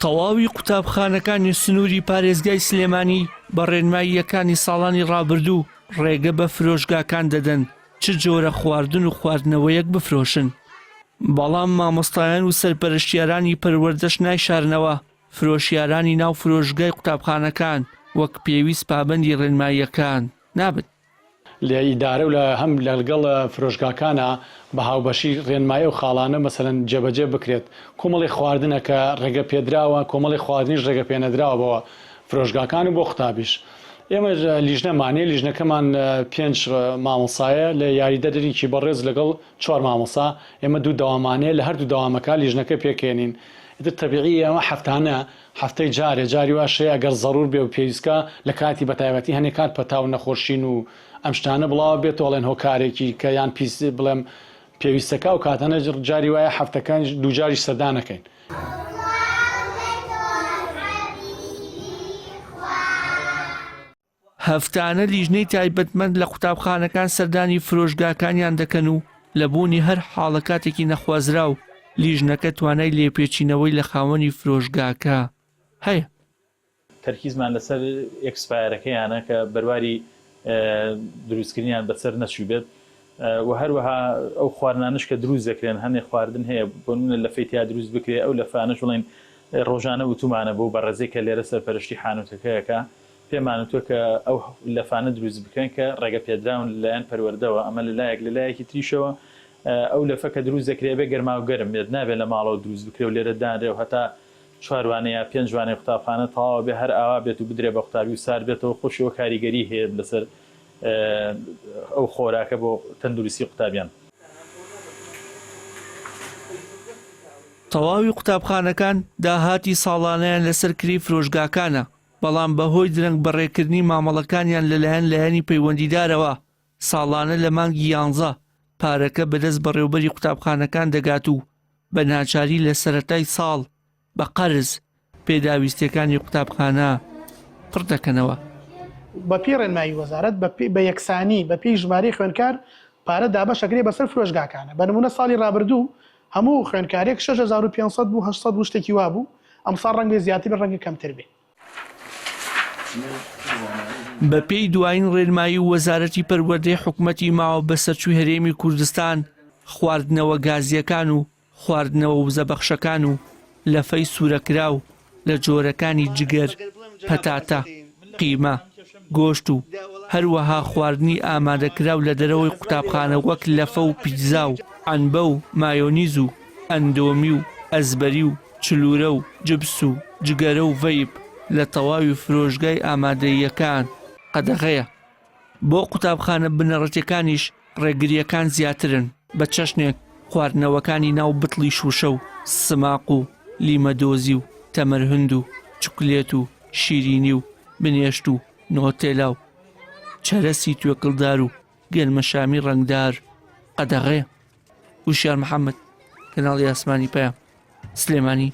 تەواوی قوتابخانەکانی سنووری پارێزگای سلێمانی بە ڕێنماییەکانی ساڵانی ڕابردوو ڕێگە بە فرۆشگاکان دەدەن چ جۆرە خواردن و خواردنەوەیەک بفرۆشن. بەڵام مامۆستایان و سەرپەرشتیارانی پەروەردەش نایشارنەوە فرۆشیارانی ناو فرۆشگای قوتابخانەکان وەک پێویست پابەندی ڕێنماییەکان نابن. لە ئیدارە و لە هەم لەگەڵ فرۆشگاکانە بە هاوبەشی ڕێنمایی و خاڵانە مەسەلەن جێبەجێ بکرێت کۆمەڵی خواردنە کە ڕێگە پێدراوە کۆمەڵی خواردنیش ڕێگە پێنەدراوەوە فرۆشگاکان و بۆ قوتابیش. ئێمە لیژنەمانێ لیژنەکەمان 5 مامۆسایە لە یاریدەدەرێکی بەڕێز لەگەڵ 4 مامۆسا ئێمە دوو داوامانەیە لە هەردوو داوامەکە لیژنەکە پێکێنین. ئیتر تەبیعی ئەمە هەفتانە هەفتەی جاری واشەیە ئەگەر زەڕور بێ و پێویستکە لە کاتی بەتایبەتی هەنێک کات پەتاو نەخۆشین و ئەم شتانە بڵاو بێتەوەڵێن هۆکارێکی کە یان پیس بڵێم پێویستەکە و کاتانە جاری وایە هەفتەکان دووجاریش سەردانەکەین. هەفتانە لیژنەی تایبەتمەند لە قوتابخانەکان سەردانی فرۆشگاکانیان دەکەن و لە بوونی هەر حاڵەکاتێکی نەخوازرا و لیژنەکە توانای لێپێچینەوەی لە خاوەنی فرۆشگاکە هەیە. تەرکیزمان لەسەر ئێکسپایرەکەیانە کە بەرواری دروستکردنیان بەسەر نەچوو بێت و هەروەها ئەو خواردنانش کە دروست دەکرێن هەندێک خواردن هەیە بۆ نمونە لە فەیتیا دروست بکرێ ئەو لەفانەش بڵێن ڕۆژانە وتومانە بۆ بەڕێزەی کە لێرە سەرپەرشتی حانوتەکەیەکە پێمانوتوە کە ئەو لەفانە دروست بکەن کە ڕێگە پێدراون لەلایەن پەروەردەوە ئەمە لەلایەک لەلایەکی تریشەوە ئەو لەفە کە دروست دەکرێت بێ گەرما و گەرم بێت نابێت لە ماڵەوە دروست بکرێ و لێرە دانرێ و هەتا 4 وانەیە 5 وانەی قوتابخانە تەواو بێ هەر ئاوا بێت و بدرێ بە قوتابی و سار بێتەوە خۆشیەوە کاریگەری هەیە لەسەر ئەو خۆراکە بۆ تەندروستی قوتابیان. تەواوی قوتابخانەکان داهاتی ساڵانەیان لەسەر کری فرۆشگاکانە بەڵام بەهۆی درەنگ بەڕێکردنی مامەڵەکانیان لەلایەنی پەیوەندیدارەوە ساڵانە لە مانگی 11 پارەکە بەدەست بەڕێوەبەری قوتابخانەکان دەگات و بە ناچاری لە سەرەتای ساڵ بە قەرز پێداویستیەکانی قوتابخانە پڕ دەکەنەوە. بە پێی ڕێنمایی وەزارەت بە یەکسانی بە پێی ژمارەی خوێندکار پارە دابەشەکرێ بەسەر فرۆشگاکانە. بە نمونە ساڵی ڕابردوو هەموو خوێندکارێک 6500 بوو 800 بوو شتێکی وا بوو ئەمساڵ ڕەنگە زیاتر بە ڕەنگە کەمتر بێ. بە پێی دوایین ڕێنمایی و وەزارەتی پەروەردەی حکوومەتی ماوە بە سەرچووی هەرێمی کوردستان خواردنەوە گازیەکان و خواردنەوە وزەبەخشەکان و لەفەی سوورەکرا و لە جۆرەکانی جگەر پەتاتە قیمە گۆشت و هەروەها خواردنی ئامادەکرا و لە دەرەوەی قوتابخانە وەک لەفە و پیتزا و ئەنبە و مایۆنیز و ئەندۆمی و ئەزبەری و چلورە و جبس و جگەرە و ڤەیب لە تەواوی فرۆشگای ئامادەییەکان قەدەغەیە. بۆ قوتابخانە بنەڕەتیەکانیش ڕێگریەکان زیاترن بە چەشنێک خواردنەوەکانی ناو بتڵی شوشە و سماق و لیمەدۆزی و تەمەرهند و چوکلێت و شیرینی و بنێشت و نۆتێلا و چەرەسی توێکڵدار و گەرمەشامی ڕەنگدار قەدەغەیە. وشیار محەممەد، کەناڵی ئاسمانی پەیام، سلێمانی.